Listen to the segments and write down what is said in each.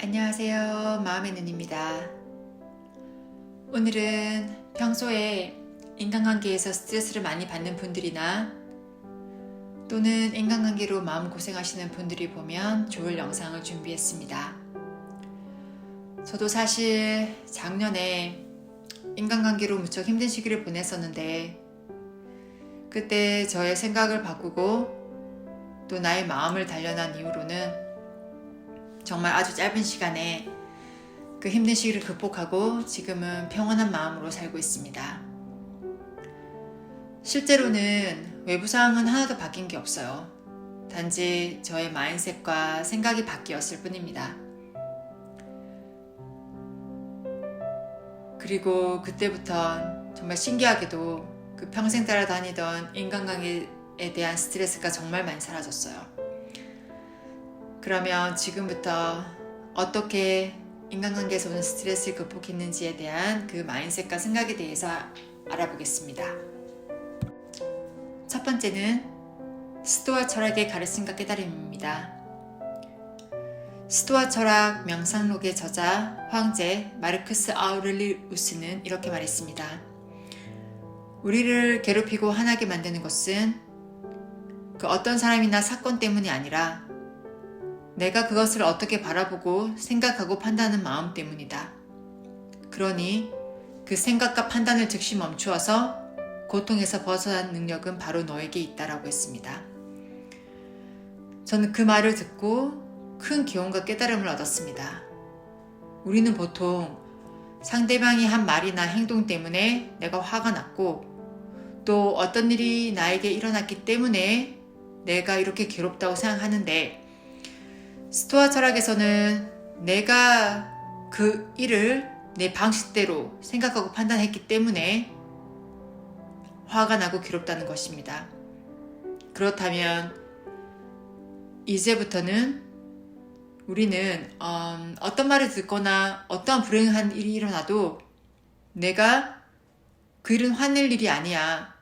안녕하세요. 마음의 눈입니다. 오늘은 평소에 인간관계에서 스트레스를 많이 받는 분들이나 또는 인간관계로 마음고생하시는 분들이 보면 좋을 영상을 준비했습니다. 저도 사실 작년에 인간관계로 무척 힘든 시기를 보냈었는데 그때 저의 생각을 바꾸고 또 나의 마음을 단련한 이후로는 정말 아주 짧은 시간에 그 힘든 시기를 극복하고 지금은 평온한 마음으로 살고 있습니다. 실제로는 외부 상황은 하나도 바뀐 게 없어요. 단지 저의 마인드셋과 생각이 바뀌었을 뿐입니다. 그리고 그때부터 정말 신기하게도 그 평생 따라다니던 인간관계에 대한 스트레스가 정말 많이 사라졌어요. 그러면 지금부터 어떻게 인간관계에서 오는 스트레스를 극복했는지에 대한 그 마인드셋과 생각에 대해서 알아보겠습니다. 첫 번째는 스토아 철학의 가르침과 깨달음입니다. 스토아 철학 명상록의 저자 황제 마르크스 아우렐리우스는 이렇게 말했습니다. 우리를 괴롭히고 화나게 만드는 것은 그 어떤 사람이나 사건 때문이 아니라 내가 그것을 어떻게 바라보고 생각하고 판단하는 마음 때문이다. 그러니 그 생각과 판단을 즉시 멈추어서 고통에서 벗어나는 능력은 바로 너에게 있다라고 했습니다. 저는 그 말을 듣고 큰 기원과 깨달음을 얻었습니다. 우리는 보통 상대방이 한 말이나 행동 때문에 내가 화가 났고 또 어떤 일이 나에게 일어났기 때문에 내가 이렇게 괴롭다고 생각하는데 스토아 철학에서는 내가 그 일을 내 방식대로 생각하고 판단했기 때문에 화가 나고 괴롭다는 것입니다. 그렇다면 이제부터는 우리는 어떤 말을 듣거나 어떠한 불행한 일이 일어나도 내가 그 일은 화낼 일이 아니야.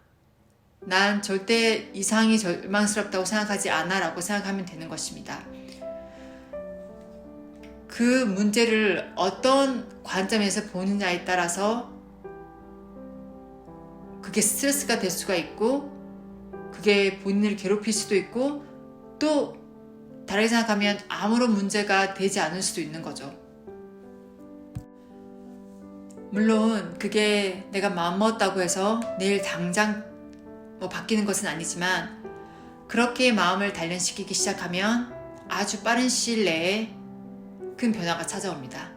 난 절대 이상이 절망스럽다고 생각하지 않아 라고 생각하면 되는 것입니다. 그 문제를 어떤 관점에서 보느냐에 따라서 그게 스트레스가 될 수가 있고 그게 본인을 괴롭힐 수도 있고 또 다르게 생각하면 아무런 문제가 되지 않을 수도 있는 거죠. 물론 그게 내가 마음먹었다고 해서 내일 당장 바뀌는 것은 아니지만 그렇게 마음을 단련시키기 시작하면 아주 빠른 시일 내에 큰 변화가 찾아옵니다.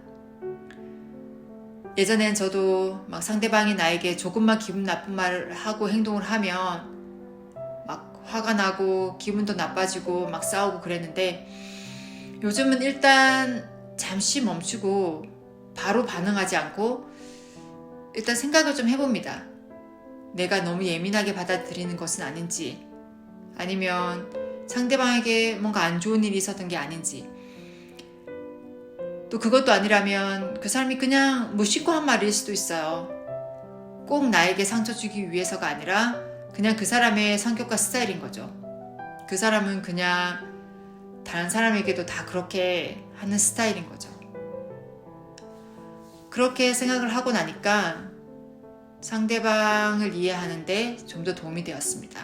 예전엔 저도 막 상대방이 나에게 조금만 기분 나쁜 말을 하고 행동을 하면 막 화가 나고 기분도 나빠지고 막 싸우고 그랬는데 요즘은 일단 잠시 멈추고 바로 반응하지 않고 일단 생각을 좀 해봅니다. 내가 너무 예민하게 받아들이는 것은 아닌지 아니면 상대방에게 뭔가 안 좋은 일이 있었던 게 아닌지 또 그것도 아니라면 그 사람이 그냥 무심코 한 말일 수도 있어요. 꼭 나에게 상처 주기 위해서가 아니라 그냥 그 사람의 성격과 스타일인 거죠. 그 사람은 그냥 다른 사람에게도 다 그렇게 하는 스타일인 거죠. 그렇게 생각을 하고 나니까 상대방을 이해하는데 좀 더 도움이 되었습니다.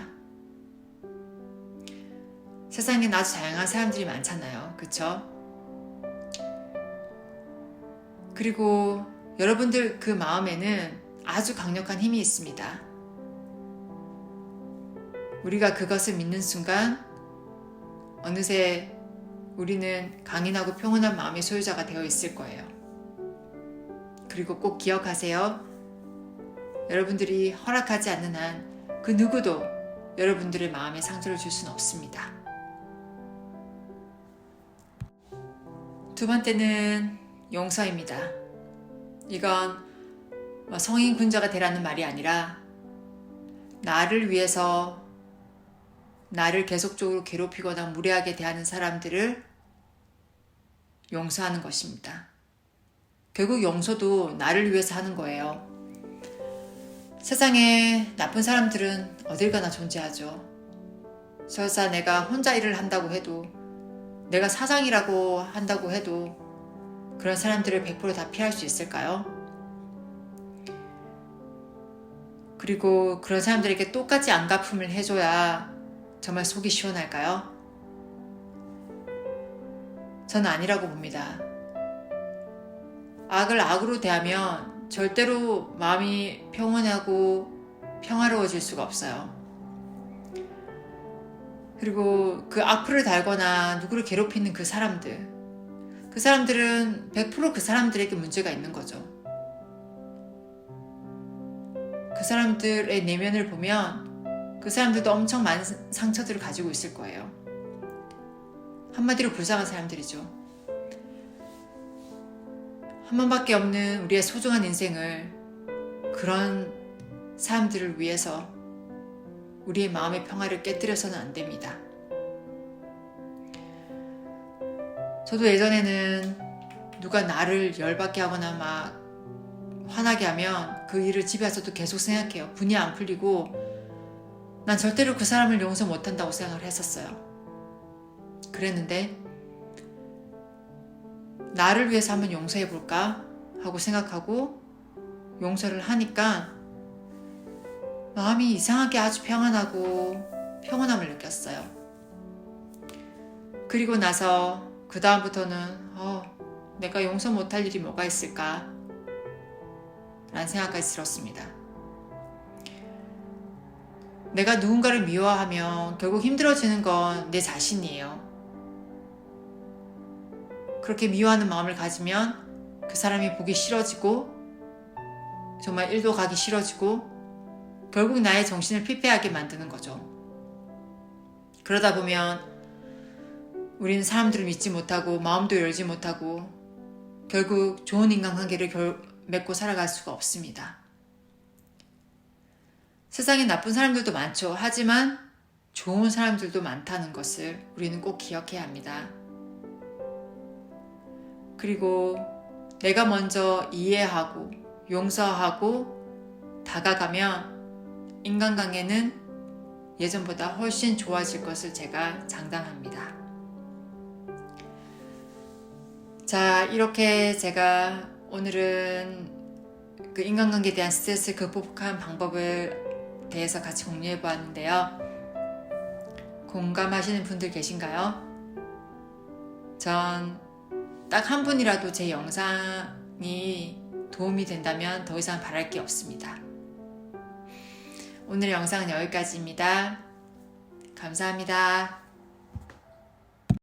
세상엔 아주 다양한 사람들이 많잖아요. 그쵸? 그리고 여러분들 그 마음에는 아주 강력한 힘이 있습니다. 우리가 그것을 믿는 순간 어느새 우리는 강인하고 평온한 마음의 소유자가 되어 있을 거예요. 그리고 꼭 기억하세요. 여러분들이 허락하지 않는 한 그 누구도 여러분들의 마음에 상처를 줄 수는 없습니다. 두 번째는 용서입니다. 이건 성인 군자가 되라는 말이 아니라 나를 위해서 나를 계속적으로 괴롭히거나 무례하게 대하는 사람들을 용서하는 것입니다. 결국 용서도 나를 위해서 하는 거예요. 세상에 나쁜 사람들은 어딜 가나 존재하죠. 설사 내가 혼자 일을 한다고 해도 내가 사장이라고 한다고 해도 그런 사람들을 100% 다 피할 수 있을까요? 그리고 그런 사람들에게 똑같이 안갚음을 해줘야 정말 속이 시원할까요? 저는 아니라고 봅니다. 악을 악으로 대하면 절대로 마음이 평온하고 평화로워질 수가 없어요. 그리고 그 악플을 달거나 누구를 괴롭히는 그 사람들은 100% 그 사람들에게 문제가 있는 거죠. 그 사람들의 내면을 보면 그 사람들도 엄청 많은 상처들을 가지고 있을 거예요. 한마디로 불쌍한 사람들이죠. 한 번밖에 없는 우리의 소중한 인생을 그런 사람들을 위해서 우리의 마음의 평화를 깨뜨려서는 안 됩니다. 저도 예전에는 누가 나를 열받게 하거나 막 화나게 하면 그 일을 집에 와서도 계속 생각해요. 분이 안 풀리고 난 절대로 그 사람을 용서 못한다고 생각을 했었어요. 그랬는데 나를 위해서 한번 용서해볼까 하고 생각하고 용서를 하니까 마음이 이상하게 아주 평안하고 평온함을 느꼈어요. 그리고 나서 그 다음부터는 내가 용서 못할 일이 뭐가 있을까 라는 생각까지 들었습니다. 내가 누군가를 미워하면 결국 힘들어지는 건 내 자신이에요. 그렇게 미워하는 마음을 가지면 그 사람이 보기 싫어지고 정말 일도 가기 싫어지고 결국 나의 정신을 피폐하게 만드는 거죠. 그러다 보면 우리는 사람들을 믿지 못하고 마음도 열지 못하고 결국 좋은 인간관계를 맺고 살아갈 수가 없습니다. 세상에 나쁜 사람들도 많죠. 하지만 좋은 사람들도 많다는 것을 우리는 꼭 기억해야 합니다. 그리고 내가 먼저 이해하고 용서하고 다가가면 인간관계는 예전보다 훨씬 좋아질 것을 제가 장담합니다. 자, 이렇게 제가 오늘은 그 인간관계에 대한 스트레스를 극복하는 방법을 대해서 같이 공유해 보았는데요. 공감하시는 분들 계신가요? 전 딱 한 분이라도 제 영상이 도움이 된다면 더 이상 바랄 게 없습니다. 오늘 영상은 여기까지입니다. 감사합니다.